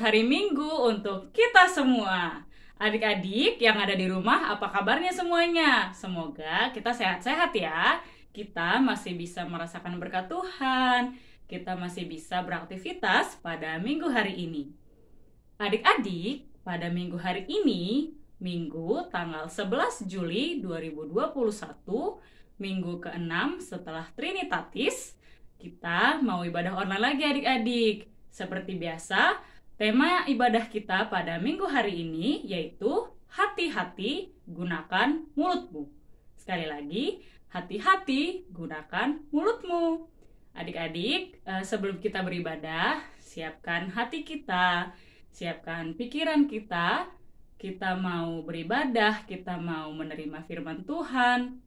hari Minggu untuk kita semua. Adik-adik yang ada di rumah, apa kabarnya semuanya? Semoga kita sehat-sehat ya. Kita masih bisa merasakan berkat Tuhan. Kita masih bisa beraktivitas pada minggu hari ini. Adik-adik, pada minggu hari ini, Minggu tanggal 11 Juli 2021, minggu ke-6 setelah Trinitatis, kita mau ibadah online lagi adik-adik. Seperti biasa, tema ibadah kita pada minggu hari ini yaitu hati-hati gunakan mulutmu. Sekali lagi, hati-hati gunakan mulutmu. Adik-adik, sebelum kita beribadah, siapkan hati kita, siapkan pikiran kita. Kita mau beribadah, kita mau menerima firman Tuhan.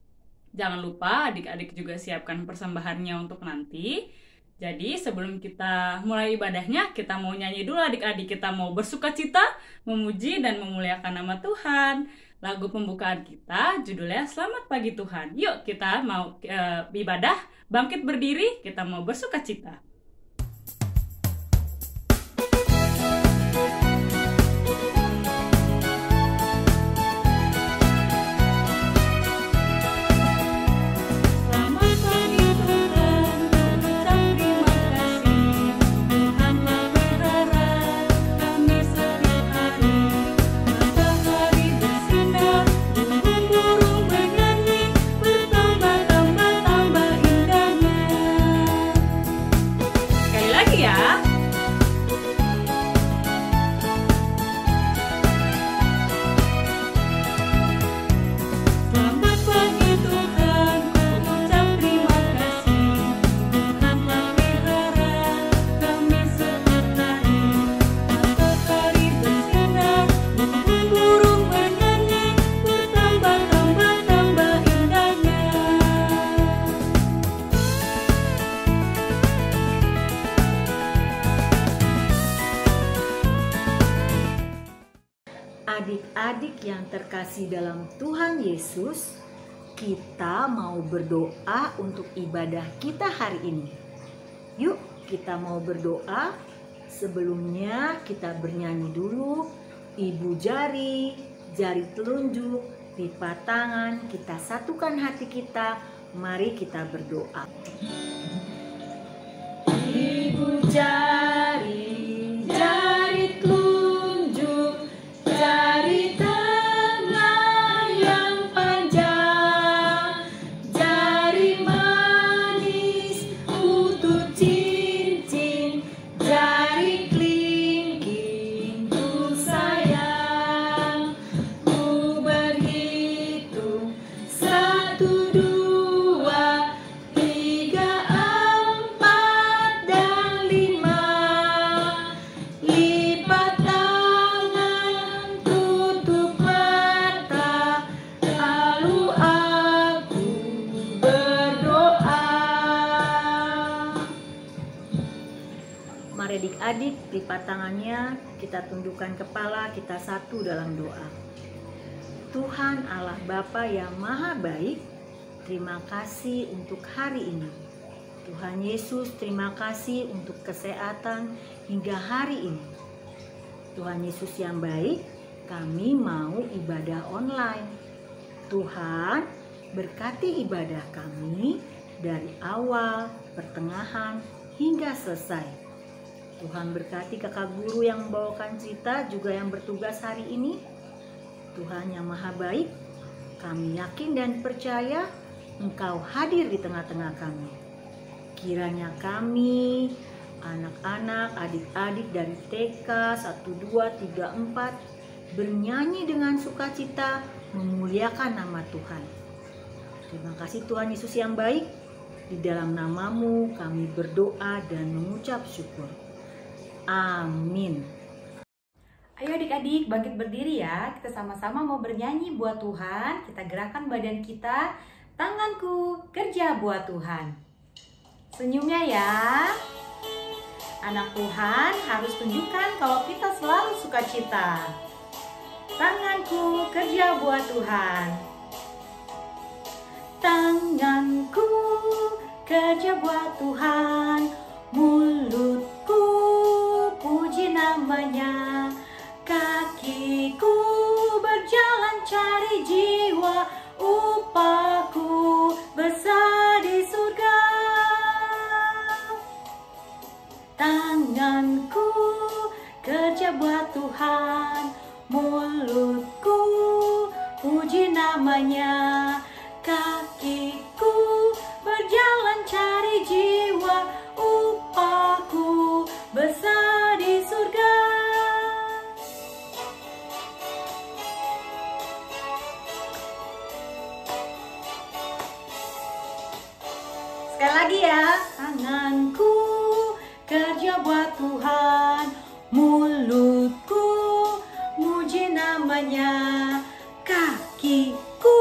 Jangan lupa adik-adik juga siapkan persembahannya untuk nanti. Jadi sebelum kita mulai ibadahnya, kita mau nyanyi dulu adik-adik. Kita mau bersukacita, memuji dan memuliakan nama Tuhan. Lagu pembukaan kita judulnya Selamat Pagi Tuhan. Yuk kita mau ibadah, bangkit berdiri, kita mau bersukacita. Adik-adik yang terkasih dalam Tuhan Yesus, kita mau berdoa untuk ibadah kita hari ini. Yuk, kita mau berdoa. Sebelumnya kita bernyanyi dulu. Ibu jari, jari telunjuk, lipat tangan, kita satukan hati kita. Mari kita berdoa. Ibu jari, jari telunjuk, jari tengah yang panjang, jari manis untuk cincin, jari kelingking ku sayang. Ku berhitung 1, 2, 3, 4 dan 5. Lipat tangan, tutup mata, lalu aku berdoa. Mari adik-adik lipat tangannya, kita tundukkan kepala, kita satu dalam doa. Tuhan Allah Bapa yang Maha Baik, terima kasih untuk hari ini. Tuhan Yesus, terima kasih untuk kesehatan hingga hari ini. Tuhan Yesus yang baik, kami mau ibadah online. Tuhan, berkati ibadah kami dari awal, pertengahan, hingga selesai. Tuhan berkati kakak guru yang membawakan cerita juga yang bertugas hari ini. Tuhan yang Maha Baik, kami yakin dan percaya Engkau hadir di tengah-tengah kami. Kiranya kami, anak-anak, adik-adik dari TK 1, 2, 3, 4 bernyanyi dengan sukacita memuliakan nama Tuhan. Terima kasih Tuhan Yesus yang baik. Di dalam namamu kami berdoa dan mengucap syukur. Amin. Ayo adik-adik bangkit berdiri ya. Kita sama-sama mau bernyanyi buat Tuhan. Kita gerakan badan kita. Tanganku kerja buat Tuhan. Senyumnya ya. Anak Tuhan harus tunjukkan kalau kita selalu sukacita. Tanganku kerja buat Tuhan. Tanganku kerja buat Tuhan. Mulutku puji namanya. Tuhan, mulutku puji namanya, kakiku berjalan cari jiwa, upahku besar di surga. Sekali lagi ya, tanganku kerja buat Tuhan, mulutku muji namanya, kakiku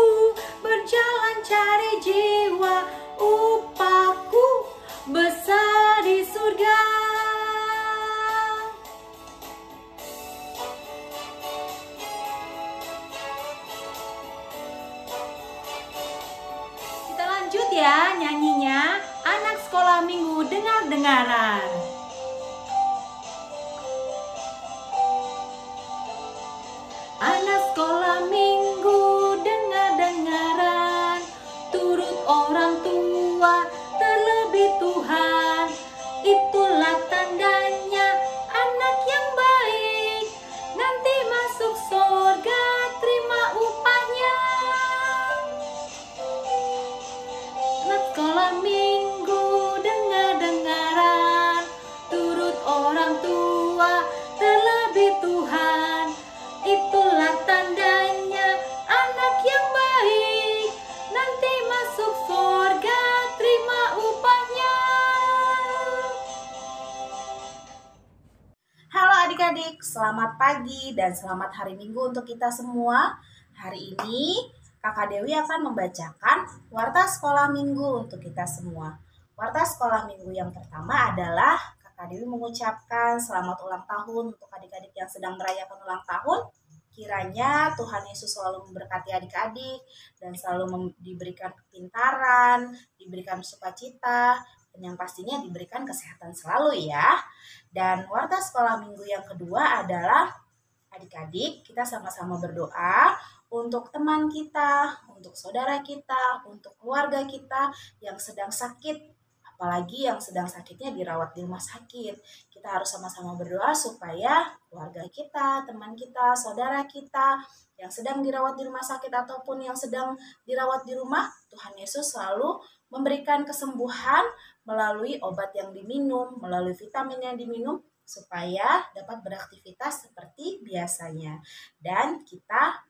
berjalan cari jiwa, upahku besar di surga. Kita lanjut ya nyanyinya. Anak sekolah minggu dengar-dengaran. Anak sekolah minggu dengar-dengaran, turut orang tua terlebih Tuhan, itulah tandanya anak yang baik, nanti masuk surga terima upahnya. Anak sekolah minggu dengar-dengaran, turut orang tua terlebih Tuhan, itulah tandanya anak yang baik, nanti masuk surga terima upahnya. Halo adik-adik, selamat pagi dan selamat hari Minggu untuk kita semua. Hari ini Kakak Dewi akan membacakan warta sekolah minggu untuk kita semua. Warta sekolah minggu yang pertama adalah Kakak Dewi mengucapkan selamat ulang tahun untuk adik-adik yang sedang merayakan ulang tahun. Kiranya Tuhan Yesus selalu memberkati adik-adik dan selalu diberikan kepintaran, diberikan sukacita, dan yang pastinya diberikan kesehatan selalu ya. Dan warta sekolah minggu yang kedua adalah adik-adik kita sama-sama berdoa untuk teman kita, untuk saudara kita, untuk keluarga kita yang sedang sakit, apalagi yang sedang sakitnya dirawat di rumah sakit. Kita harus sama-sama berdoa supaya keluarga kita, teman kita, saudara kita yang sedang dirawat di rumah sakit ataupun yang sedang dirawat di rumah, Tuhan Yesus selalu memberikan kesembuhan melalui obat yang diminum, melalui vitamin yang diminum, supaya dapat beraktivitas seperti biasanya. Dan kita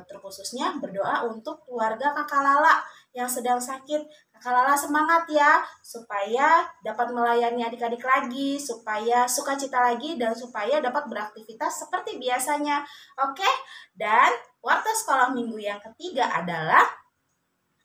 terkhususnya berdoa untuk keluarga Kakak Lala yang sedang sakit. Kakak Lala semangat ya, supaya dapat melayani adik-adik lagi, supaya sukacita lagi, dan supaya dapat beraktivitas seperti biasanya. Oke, dan warta sekolah minggu yang ketiga adalah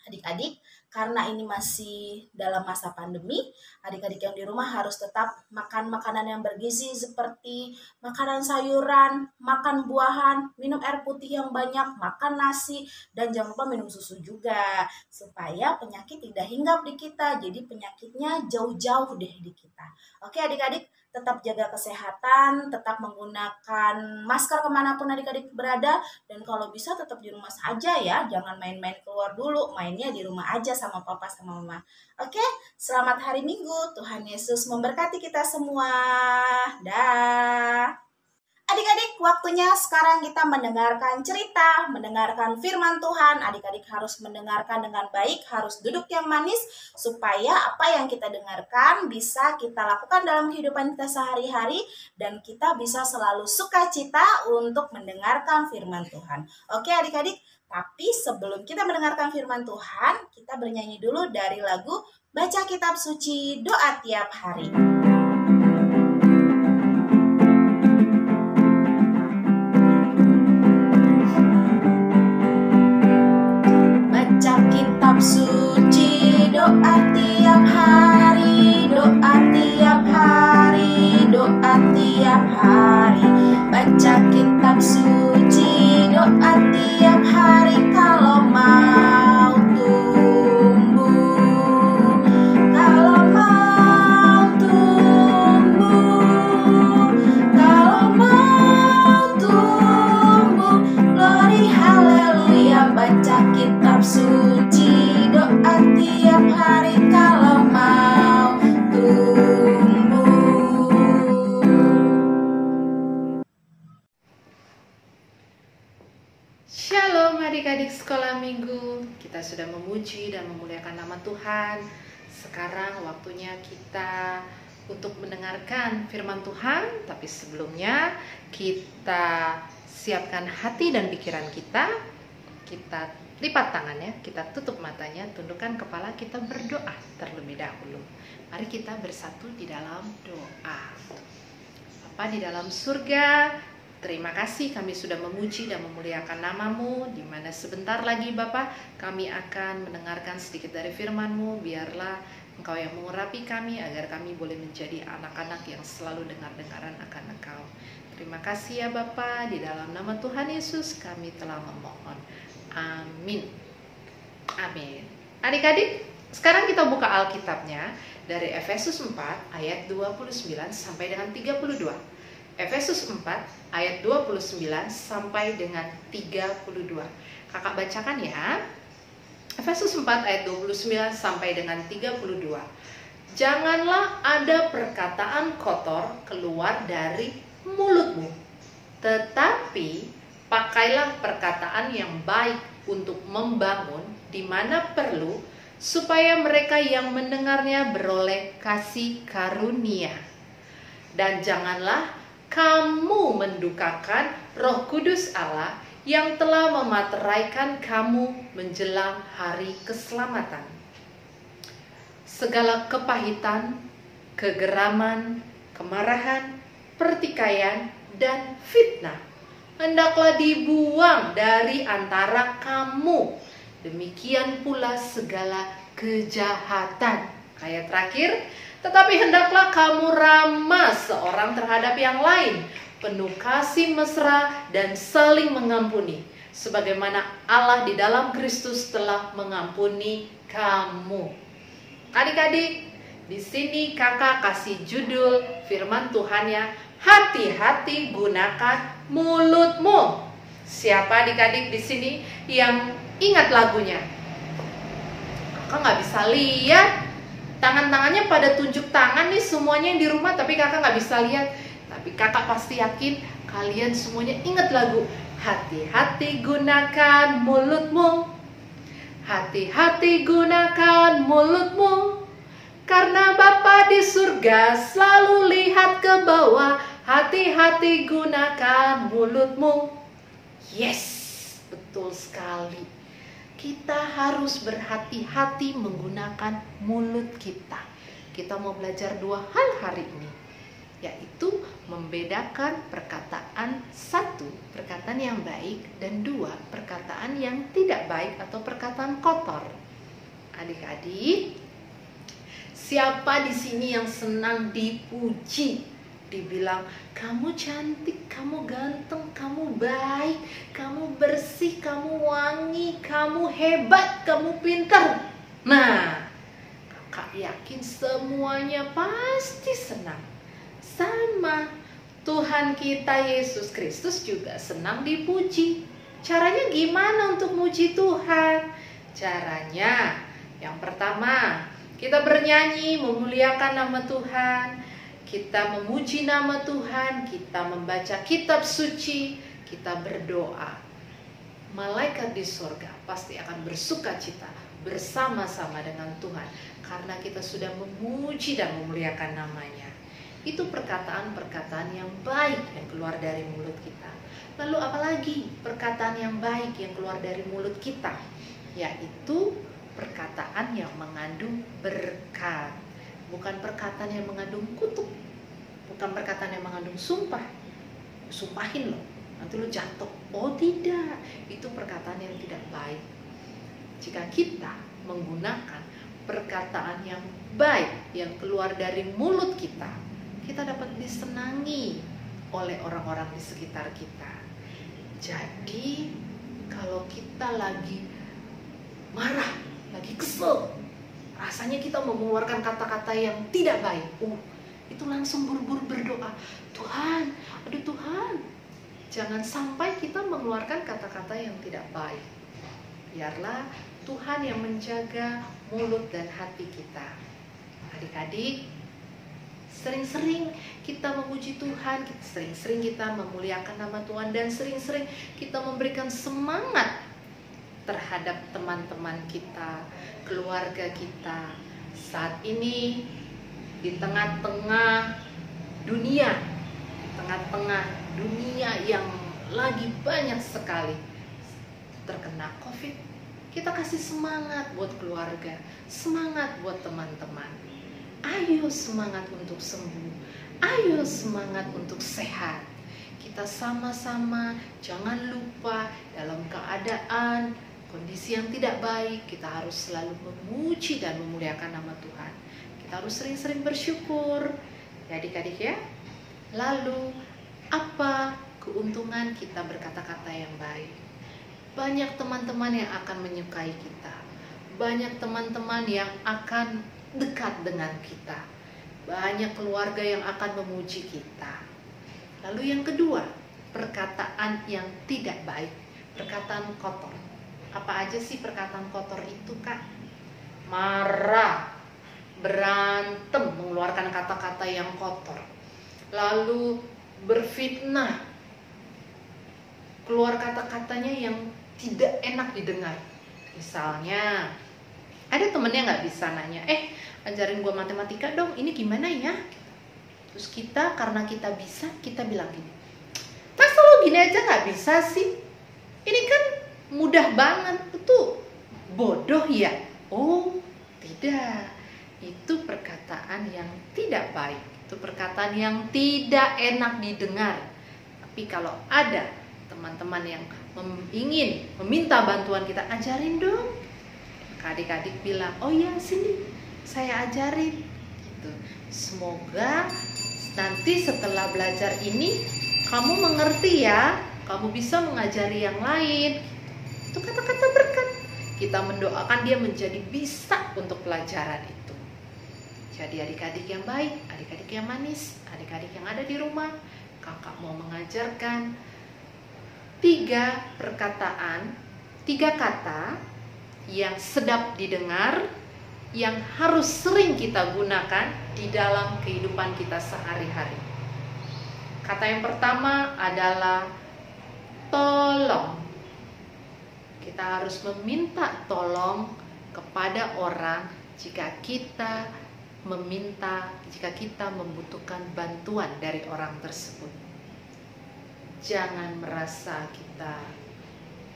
adik-adik, karena ini masih dalam masa pandemi, adik-adik yang di rumah harus tetap makan makanan yang bergizi seperti makanan sayuran, makan buahan, minum air putih yang banyak, makan nasi, dan jangan lupa minum susu juga, supaya penyakit tidak hinggap di kita, jadi penyakitnya jauh-jauh deh di kita. Oke adik-adik, tetap jaga kesehatan, tetap menggunakan masker kemanapun adik-adik berada, dan kalau bisa tetap di rumah saja ya, jangan main-main keluar dulu, mainnya di rumah aja sama papa sama mama. Oke, selamat hari Minggu, Tuhan Yesus memberkati kita semua. Dah. Adik-adik, waktunya sekarang kita mendengarkan cerita, mendengarkan firman Tuhan. Adik-adik harus mendengarkan dengan baik, harus duduk yang manis, supaya apa yang kita dengarkan bisa kita lakukan dalam kehidupan kita sehari-hari, dan kita bisa selalu sukacita untuk mendengarkan firman Tuhan. Oke adik-adik, tapi sebelum kita mendengarkan firman Tuhan, kita bernyanyi dulu dari lagu Baca Kitab Suci Doa Tiap Hari. Kitab suci, doa tiap hari, doa tiap hari, doa tiap hari. Baca kitab suci, doa tiap hari kalau mau tumbuh, kalau mau tumbuh. sudah memuji dan memuliakan nama Tuhan. Sekarang waktunya kita untuk mendengarkan firman Tuhan. Tapi sebelumnya kita siapkan hati dan pikiran kita. Kita lipat tangannya, kita tutup matanya, tundukkan kepala, kita berdoa terlebih dahulu. Mari kita bersatu di dalam doa. Bapa di dalam surga, terima kasih kami sudah memuji dan memuliakan nama-Mu, di mana sebentar lagi Bapa kami akan mendengarkan sedikit dari firman-Mu. Biarlah Engkau yang mengurapi kami agar kami boleh menjadi anak-anak yang selalu dengar-dengaran akan Engkau. Terima kasih ya Bapa, di dalam nama Tuhan Yesus kami telah memohon. Amin. Amin. Adik-adik, sekarang kita buka Alkitabnya dari Efesus 4 ayat 29 sampai dengan 32. Efesus 4 ayat 29 sampai dengan 32. Kakak bacakan ya. Efesus 4 ayat 29 sampai dengan 32. Janganlah ada perkataan kotor keluar dari mulutmu, tetapi pakailah perkataan yang baik untuk membangun di mana perlu, supaya mereka yang mendengarnya beroleh kasih karunia. Dan janganlah kamu mendukakan Roh Kudus Allah yang telah memateraikan kamu menjelang hari keselamatan. Segala kepahitan, kegeraman, kemarahan, pertikaian, dan fitnah hendaklah dibuang dari antara kamu. Demikian pula segala kejahatan. Ayat terakhir, tetapi hendaklah kamu ramah seorang terhadap yang lain, penuh kasih mesra dan saling mengampuni, sebagaimana Allah di dalam Kristus telah mengampuni kamu. Adik-adik, di sini kakak kasih judul firman Tuhannya, hati-hati gunakan mulutmu. Siapa adik-adik di sini yang ingat lagunya? Kakak nggak bisa lihat. Tangan-tangannya pada tunjuk tangan nih semuanya yang di rumah, tapi kakak nggak bisa lihat. Tapi kakak pasti yakin kalian semuanya ingat lagu. Hati-hati gunakan mulutmu, hati-hati gunakan mulutmu, karena Bapa di surga selalu lihat ke bawah. Hati-hati gunakan mulutmu. Yes, betul sekali. Kita harus berhati-hati menggunakan mulut kita. Kita mau belajar 2 hal hari ini, yaitu membedakan perkataan, 1 perkataan yang baik, dan 2 perkataan yang tidak baik atau perkataan kotor. Adik-adik, siapa di sini yang senang dipuji? Dibilang, kamu cantik, kamu ganteng, kamu baik, kamu bersih, kamu wangi, kamu hebat, kamu pintar. Nah, kakak yakin semuanya pasti senang. Sama, Tuhan kita Yesus Kristus juga senang dipuji. Caranya gimana untuk muji Tuhan? Caranya, yang pertama, kita bernyanyi memuliakan nama Tuhan, kita memuji nama Tuhan, kita membaca kitab suci, kita berdoa. Malaikat di surga pasti akan bersuka cita bersama-sama dengan Tuhan, karena kita sudah memuji dan memuliakan namanya. Itu perkataan-perkataan yang baik yang keluar dari mulut kita. Lalu apalagi perkataan yang baik yang keluar dari mulut kita? Yaitu perkataan yang mengandung berkat. Bukan perkataan yang mengandung kutuk, bukan perkataan yang mengandung sumpah. Sumpahin loh, nanti lo jatuh. Oh tidak, itu perkataan yang tidak baik. Jika kita menggunakan perkataan yang baik yang keluar dari mulut kita, kita dapat disenangi oleh orang-orang di sekitar kita. Jadi kalau kita lagi marah, lagi kesel, rasanya kita mengeluarkan kata-kata yang tidak baik, itu langsung buru-buru berdoa, Tuhan, aduh Tuhan, jangan sampai kita mengeluarkan kata-kata yang tidak baik. Biarlah Tuhan yang menjaga mulut dan hati kita. Adik-adik, sering-sering kita memuji Tuhan, sering-sering kita memuliakan nama Tuhan, dan sering-sering kita memberikan semangat terhadap teman-teman kita, keluarga kita. Saat ini di tengah-tengah dunia, yang lagi banyak sekali terkena COVID, kita kasih semangat buat keluarga, semangat buat teman-teman. Ayo semangat untuk sembuh, ayo semangat untuk sehat. Kita sama-sama jangan lupa dalam keadaan kondisi yang tidak baik, kita harus selalu memuji dan memuliakan nama Tuhan. Kita harus sering-sering bersyukur, ya adik-adik ya. Lalu apa keuntungan kita berkata-kata yang baik? Banyak teman-teman yang akan menyukai kita, banyak teman-teman yang akan dekat dengan kita, banyak keluarga yang akan memuji kita. Lalu yang kedua, perkataan yang tidak baik, perkataan kotor. Apa aja sih perkataan kotor itu, Kak? Marah, berantem, mengeluarkan kata-kata yang kotor, lalu berfitnah, keluar kata-katanya yang tidak enak didengar. Misalnya ada temennya nggak bisa nanya, ajarin gue matematika dong, ini gimana ya? Terus kita, karena kita bisa, kita bilang gini, masa lo gini aja nggak bisa sih? Ini kan mudah banget, itu bodoh ya? Oh tidak, itu perkataan yang tidak baik, itu perkataan yang tidak enak didengar. Tapi kalau ada teman-teman yang ingin meminta bantuan kita, ajarin dong. Adik-adik bilang, oh ya sini saya ajarin. Gitu. Semoga nanti setelah belajar ini kamu mengerti ya, kamu bisa mengajari yang lain. Itu kata-kata berkat. Kita mendoakan dia menjadi bisa untuk pelajaran itu. Jadi adik-adik yang baik, adik-adik yang manis, adik-adik yang ada di rumah, kakak mau mengajarkan 3 kata yang sedap didengar, yang harus sering kita gunakan di dalam kehidupan kita sehari-hari. Kata yang pertama adalah tolong. Kita harus meminta tolong kepada orang jika kita membutuhkan bantuan dari orang tersebut. Jangan merasa kita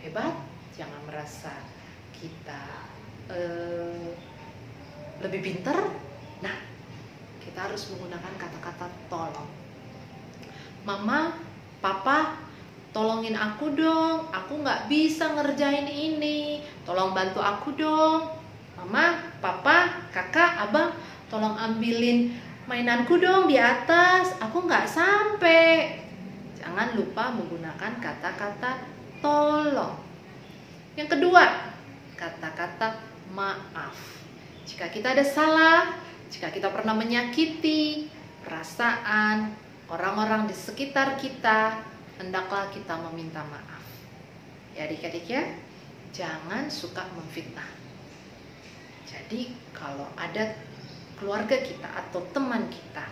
hebat, jangan merasa kita lebih pintar. Nah, kita harus menggunakan kata-kata tolong. Mama, papa, tolongin aku dong, aku nggak bisa ngerjain ini, tolong bantu aku dong. Mama, papa, kakak, abang, tolong ambilin mainanku dong di atas, aku nggak sampai. Jangan lupa menggunakan kata-kata tolong. Yang kedua, kata-kata maaf. Jika kita ada salah, jika kita pernah menyakiti perasaan orang-orang di sekitar kita, hendaklah kita meminta maaf. Ya adik-adik ya, jangan suka memfitnah. Jadi kalau ada keluarga kita atau teman kita,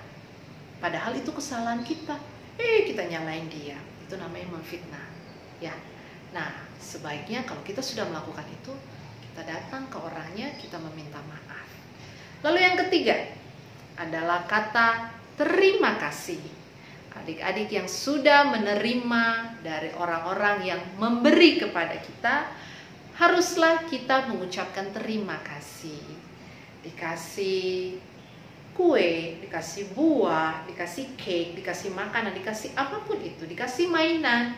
padahal itu kesalahan kita, kita nyalain dia, itu namanya memfitnah. Ya, nah sebaiknya kalau kita sudah melakukan itu, kita datang ke orangnya, kita meminta maaf. Lalu yang ketiga adalah kata terima kasih. Adik-adik yang sudah menerima dari orang-orang yang memberi kepada kita, haruslah kita mengucapkan terima kasih. Dikasih kue, dikasih buah, dikasih cake, dikasih makanan, dikasih apapun itu, dikasih mainan,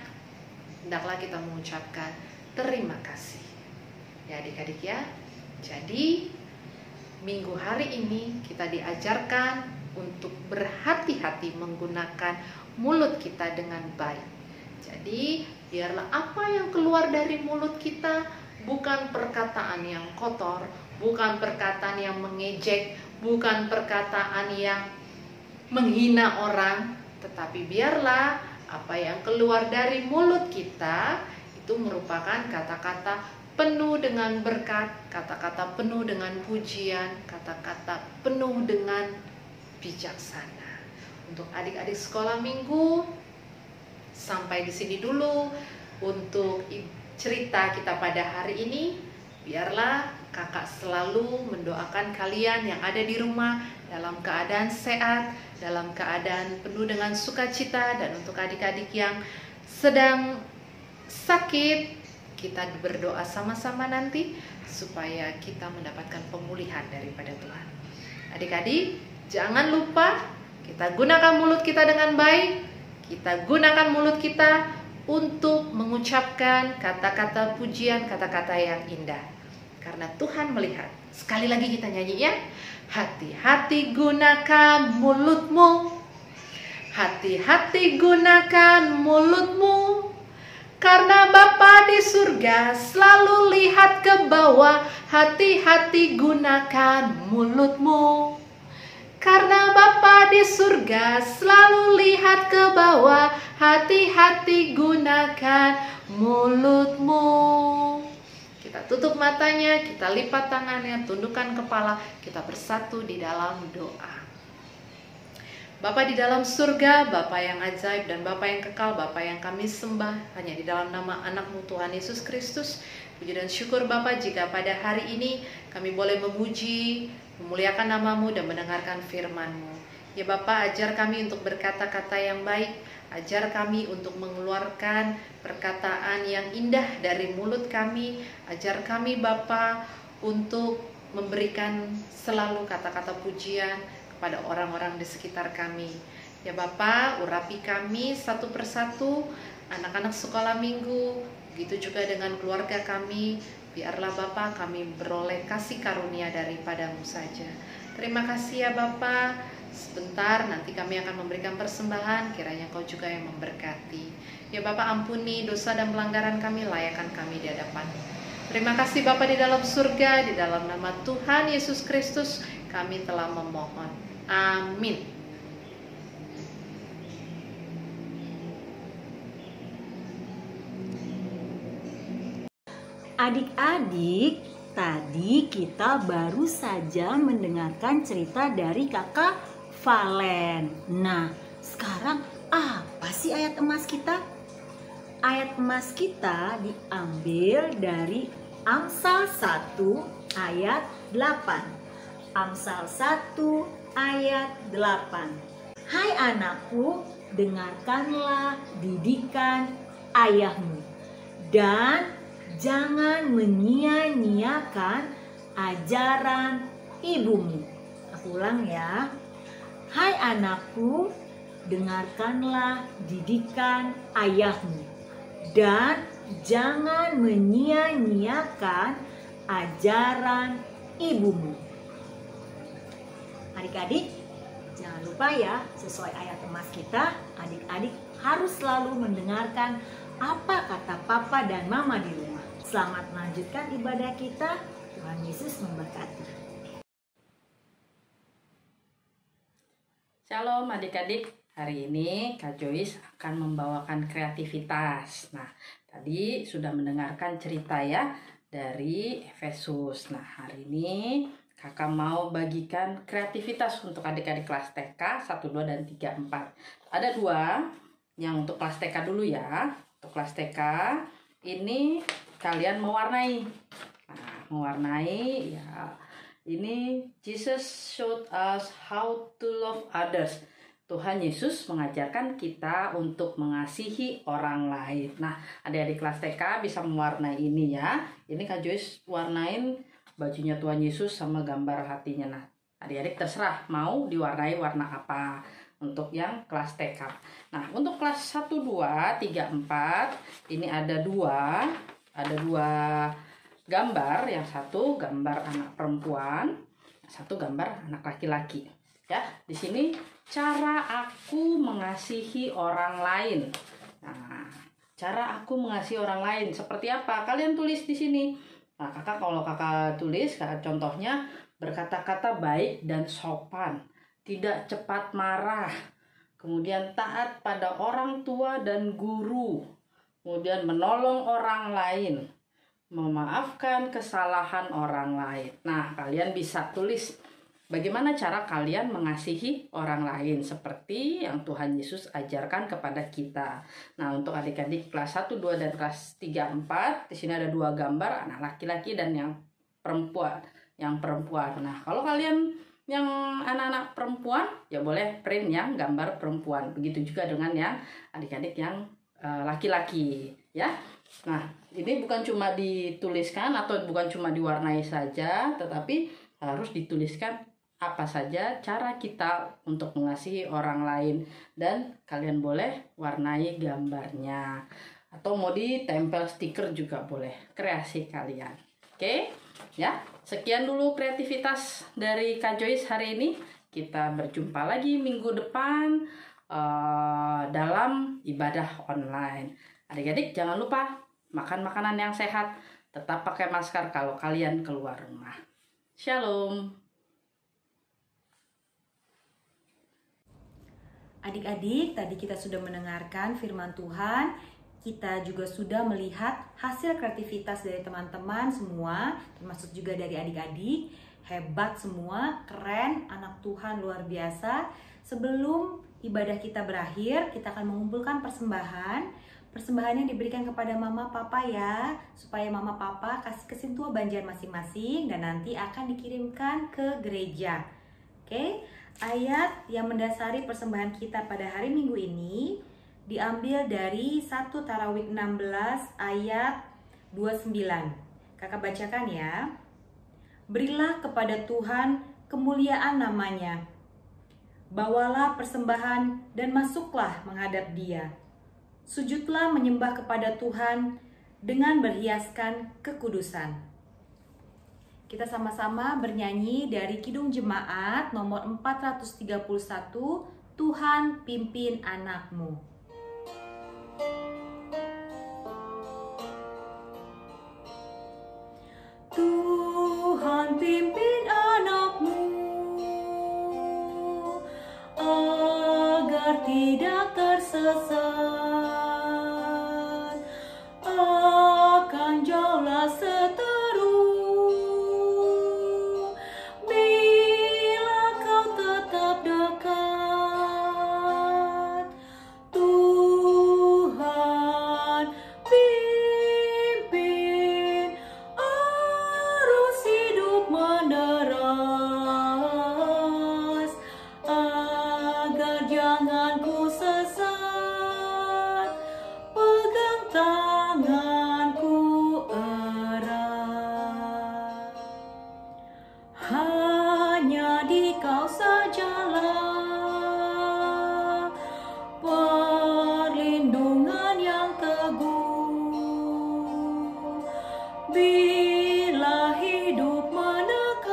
hendaklah kita mengucapkan terima kasih. Ya adik-adik ya, jadi minggu hari ini kita diajarkan untuk berhati-hati menggunakan mulut kita dengan baik. Jadi biarlah apa yang keluar dari mulut kita bukan perkataan yang kotor, bukan perkataan yang mengejek, bukan perkataan yang menghina orang, tetapi biarlah apa yang keluar dari mulut kita itu merupakan kata-kata penuh dengan berkat, kata-kata penuh dengan pujian, kata-kata penuh dengan bijaksana. Untuk adik-adik sekolah minggu, sampai di sini dulu untuk cerita kita pada hari ini, biarlah kakak selalu mendoakan kalian yang ada di rumah dalam keadaan sehat, dalam keadaan penuh dengan sukacita. Dan untuk adik-adik yang sedang sakit, kita berdoa sama-sama nanti supaya kita mendapatkan pemulihan daripada Tuhan. Adik-adik, jangan lupa kita gunakan mulut kita dengan baik. Kita gunakan mulut kita untuk mengucapkan kata-kata pujian, kata-kata yang indah. Karena Tuhan melihat. Sekali lagi kita nyanyi ya. Hati-hati gunakan mulutmu. Hati-hati gunakan mulutmu. Karena Bapa di surga selalu lihat ke bawah. Hati-hati gunakan mulutmu. Karena Bapa di surga selalu lihat ke bawah. Hati-hati gunakan mulutmu. Kita tutup matanya, kita lipat tangannya, tundukkan kepala, kita bersatu di dalam doa. Bapa di dalam surga, Bapa yang ajaib dan Bapa yang kekal, Bapa yang kami sembah hanya di dalam nama anak-Mu Tuhan Yesus Kristus. Puji dan syukur Bapa jika pada hari ini kami boleh memuji, memuliakan nama-Mu dan mendengarkan firman-Mu. Ya Bapa, ajar kami untuk berkata-kata yang baik, ajar kami untuk mengeluarkan perkataan yang indah dari mulut kami, ajar kami Bapa untuk memberikan selalu kata-kata pujian pada orang-orang di sekitar kami. Ya Bapa, urapi kami satu persatu, anak-anak sekolah minggu, begitu juga dengan keluarga kami. Biarlah Bapa kami beroleh kasih karunia daripada-Mu saja. Terima kasih ya Bapa. Sebentar nanti kami akan memberikan persembahan, kiranya Kau juga yang memberkati. Ya Bapa, ampuni dosa dan pelanggaran kami, layakkan kami di hadapan-Mu. Terima kasih Bapa di dalam surga, di dalam nama Tuhan Yesus Kristus kami telah memohon. Amin. Adik-adik, tadi kita baru saja mendengarkan cerita dari kakak Valen. Nah, sekarang apa sih ayat emas kita? Ayat emas kita diambil dari Amsal 1 ayat 8. Amsal 1 ayat 8. Hai anakku, dengarkanlah didikan ayahmu dan jangan menyia-nyiakan ajaran ibumu. Aku ulang ya. Hai anakku, dengarkanlah didikan ayahmu dan jangan menyia-nyiakan ajaran ibumu. Adik-adik, jangan lupa ya, sesuai ayat emas kita, adik-adik harus selalu mendengarkan apa kata papa dan mama di rumah. Selamat melanjutkan ibadah kita. Tuhan Yesus memberkati. Shalom adik-adik, hari ini Kak Joyce akan membawakan kreativitas. Nah, tadi sudah mendengarkan cerita ya dari Efesus. Nah, hari ini Kakak mau bagikan kreativitas untuk adik-adik kelas TK 1, 2, dan 3, 4. Ada 2 yang untuk kelas TK dulu ya. Untuk kelas TK ini kalian mewarnai. Nah, mewarnai ya. Ini Jesus showed us how to love others. Tuhan Yesus mengajarkan kita untuk mengasihi orang lain. Nah, adik-adik kelas TK bisa mewarnai ini ya. Ini Kak Joyce warnain bajunya Tuhan Yesus sama gambar hatinya. Nah, adik-adik terserah mau diwarnai warna apa untuk yang kelas TK. Nah, untuk kelas 1, 2, 3, 4 ini ada dua gambar. Yang satu gambar anak perempuan, satu gambar anak laki-laki. Ya, di sini cara aku mengasihi orang lain. Nah, cara aku mengasihi orang lain seperti apa? Kalian tulis di sini. Nah, kalau kakak tulis, contohnya berkata-kata baik dan sopan, tidak cepat marah, kemudian taat pada orang tua dan guru, kemudian menolong orang lain, memaafkan kesalahan orang lain. Nah, kalian bisa tulis bagaimana cara kalian mengasihi orang lain seperti yang Tuhan Yesus ajarkan kepada kita. Nah, untuk adik-adik kelas 1, 2, dan kelas 3, 4, di sini ada 2 gambar, anak laki-laki dan yang perempuan. Nah, kalau kalian yang anak-anak perempuan, ya boleh print yang gambar perempuan. Begitu juga dengan yang adik-adik yang laki-laki, ya. Nah, ini bukan cuma dituliskan atau bukan cuma diwarnai saja, tetapi harus dituliskan apa saja cara kita untuk mengasihi orang lain, dan kalian boleh warnai gambarnya atau mau ditempel stiker juga boleh, kreasi kalian. Oke, ya. Sekian dulu kreativitas dari Kak Joyce hari ini. Kita berjumpa lagi minggu depan dalam ibadah online. Adik-adik jangan lupa makan makanan yang sehat, tetap pakai masker kalau kalian keluar rumah. Shalom. Adik-adik, tadi kita sudah mendengarkan firman Tuhan. Kita juga sudah melihat hasil kreativitas dari teman-teman semua, termasuk juga dari adik-adik. Hebat semua, keren, anak Tuhan luar biasa. Sebelum ibadah kita berakhir, kita akan mengumpulkan persembahan. Persembahannya diberikan kepada mama papa ya, supaya mama papa kasih ke Sintua Banjar masing-masing dan nanti akan dikirimkan ke gereja. Oke, ayat yang mendasari persembahan kita pada hari Minggu ini diambil dari 1 Tarawik 16 ayat 29. Kakak bacakan ya. Berilah kepada Tuhan kemuliaan namanya. Bawalah persembahan dan masuklah menghadap Dia. Sujudlah menyembah kepada Tuhan dengan berhiaskan kekudusan. Kita sama-sama bernyanyi dari Kidung Jemaat nomor 431, Tuhan pimpin anakmu. Tuhan pimpin anakmu agar tidak tersesat, akan jauhlah seteru bila kau tetap dekat. Tuhan pimpin arus hidup menderas, agar jangan ku sesat, pegang tanganku erat. Hanya di Kau sajalah perlindungan yang teguh. Bila hidup menekan,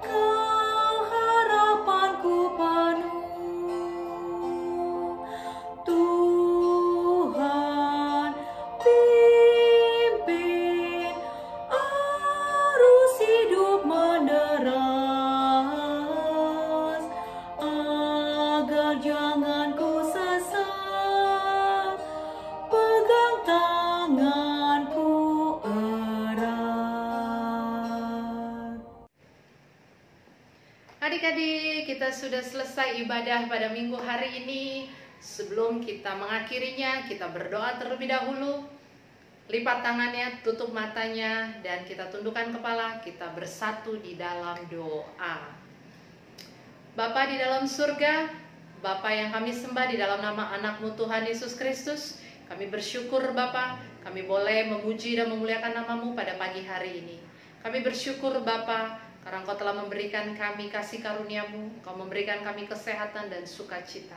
Kau harapanku penuh. Tuhan pimpin arus hidup menderas, agar jangan ku sesat, pegang tanganku erat. Adik-adik, kita sudah selesai ibadah pada minggu hari ini. Sebelum kita mengakhirinya, kita berdoa terlebih dahulu. Lipat tangannya, tutup matanya, dan kita tundukkan kepala, kita bersatu di dalam doa. Bapa di dalam surga, Bapa yang kami sembah di dalam nama anak-Mu Tuhan Yesus Kristus, kami bersyukur Bapa, kami boleh memuji dan memuliakan nama-Mu pada pagi hari ini. Kami bersyukur Bapa, karena Engkau telah memberikan kami kasih karunia-Mu, Engkau memberikan kami kesehatan dan sukacita.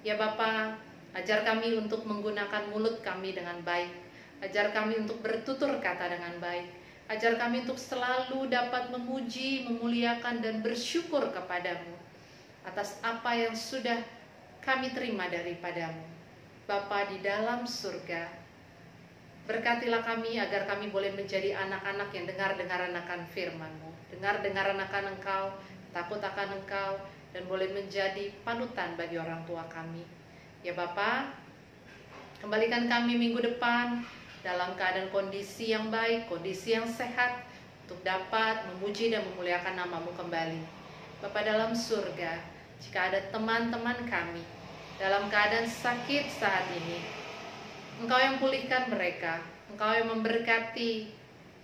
Ya Bapa, ajar kami untuk menggunakan mulut kami dengan baik. Ajar kami untuk bertutur kata dengan baik. Ajar kami untuk selalu dapat memuji, memuliakan, dan bersyukur kepadamu atas apa yang sudah kami terima daripadamu. Bapa di dalam surga, berkatilah kami agar kami boleh menjadi anak-anak yang dengar-dengaran akan firman-Mu, dengar-dengaran akan Engkau, takut akan Engkau, dan boleh menjadi panutan bagi orang tua kami. Ya Bapa, kembalikan kami minggu depan dalam keadaan kondisi yang baik, kondisi yang sehat, untuk dapat memuji dan memuliakan nama-Mu kembali. Bapa dalam surga, jika ada teman-teman kami dalam keadaan sakit saat ini, Engkau yang pulihkan mereka, Engkau yang memberkati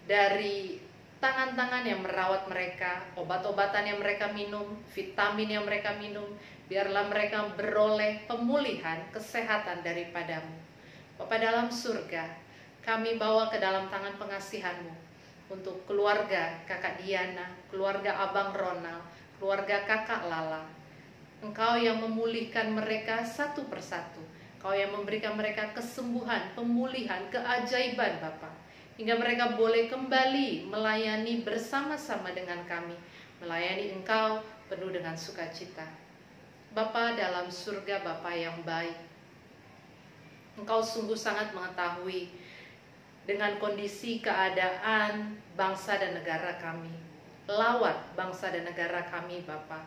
dari tangan-tangan yang merawat mereka, obat-obatan yang mereka minum, vitamin yang mereka minum, biarlah mereka beroleh pemulihan, kesehatan daripada-Mu. Bapa dalam surga, kami bawa ke dalam tangan pengasihan-Mu untuk keluarga Kakak Diana, keluarga Abang Ronald, keluarga Kakak Lala. Engkau yang memulihkan mereka satu persatu. Engkau yang memberikan mereka kesembuhan, pemulihan, keajaiban Bapa. Hingga mereka boleh kembali melayani bersama-sama dengan kami. Melayani Engkau penuh dengan sukacita. Bapa dalam surga, Bapa yang baik. Engkau sungguh sangat mengetahui dengan kondisi keadaan bangsa dan negara kami. Lawat bangsa dan negara kami Bapa.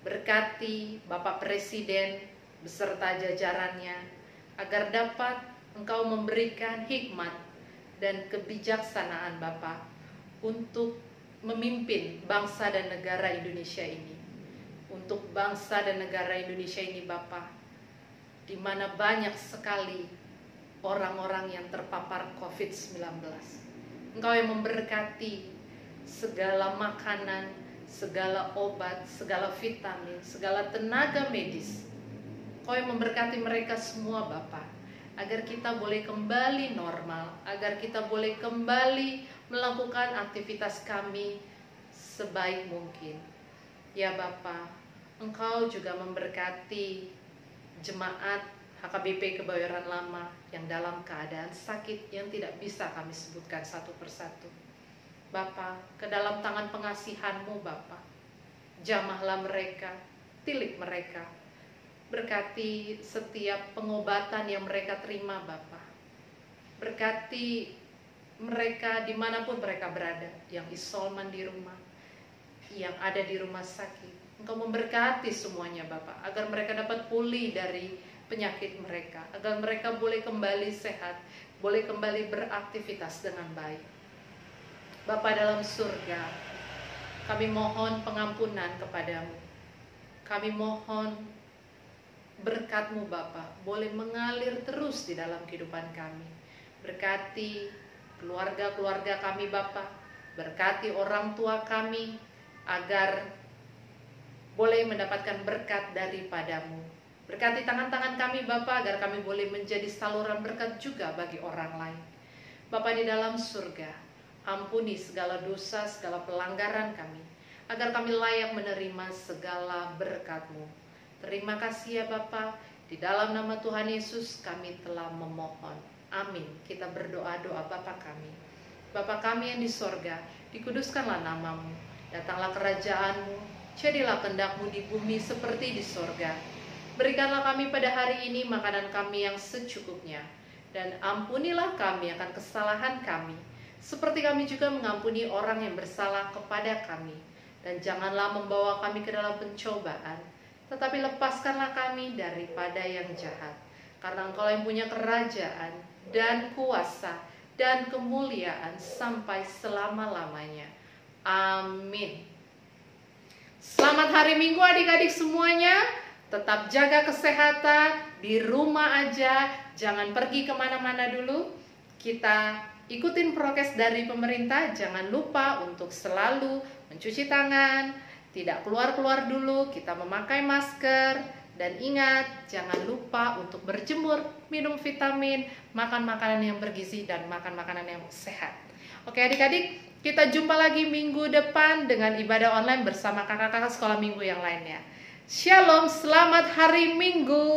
Berkati Bapak Presiden beserta jajarannya agar dapat Engkau memberikan hikmat dan kebijaksanaan Bapa untuk memimpin bangsa dan negara Indonesia ini. Untuk bangsa dan negara Indonesia ini Bapa, di mana banyak sekali orang-orang yang terpapar COVID-19. Engkau yang memberkati segala makanan, segala obat, segala vitamin, segala tenaga medis. Engkau yang memberkati mereka semua Bapa, agar kita boleh kembali normal, agar kita boleh kembali melakukan aktivitas kami sebaik mungkin. Ya Bapa, Engkau juga memberkati jemaat HKBP Kebayoran Lama yang dalam keadaan sakit yang tidak bisa kami sebutkan satu persatu. Bapa, ke dalam tangan pengasihan-Mu Bapa, jamahlah mereka, tilik mereka, berkati setiap pengobatan yang mereka terima Bapa. Berkati mereka dimanapun mereka berada, yang isoman di rumah, yang ada di rumah sakit. Engkau memberkati semuanya Bapa, agar mereka dapat pulih dari penyakit mereka, agar mereka boleh kembali sehat, boleh kembali beraktivitas dengan baik. Bapa dalam surga, kami mohon pengampunan kepadamu. Kami mohon berkat-Mu Bapa boleh mengalir terus di dalam kehidupan kami. Berkati keluarga-keluarga kami Bapa, berkati orang tua kami, agar boleh mendapatkan berkat daripada-Mu. Berkati tangan-tangan kami Bapa, agar kami boleh menjadi saluran berkat juga bagi orang lain. Bapa di dalam surga, ampuni segala dosa, segala pelanggaran kami, agar kami layak menerima segala berkat-Mu. Terima kasih ya Bapa, di dalam nama Tuhan Yesus kami telah memohon. Amin. Kita berdoa doa Bapa kami. Bapa kami yang di sorga, dikuduskanlah nama-Mu, datanglah kerajaan-Mu, jadilah kehendak-Mu di bumi seperti di sorga. Berikanlah kami pada hari ini makanan kami yang secukupnya, dan ampunilah kami akan kesalahan kami, seperti kami juga mengampuni orang yang bersalah kepada kami. Dan janganlah membawa kami ke dalam pencobaan, tetapi lepaskanlah kami daripada yang jahat. Karena Engkau yang punya kerajaan dan kuasa dan kemuliaan sampai selama-lamanya. Amin. Selamat hari Minggu adik-adik semuanya. Tetap jaga kesehatan, di rumah aja, jangan pergi kemana-mana dulu. Kita ikutin prokes dari pemerintah, jangan lupa untuk selalu mencuci tangan, tidak keluar-keluar dulu, kita memakai masker. Dan ingat, jangan lupa untuk berjemur, minum vitamin, makan makanan yang bergizi, dan makan makanan yang sehat. Oke adik-adik, kita jumpa lagi minggu depan dengan ibadah online bersama kakak-kakak sekolah minggu yang lainnya. Shalom, selamat hari Minggu.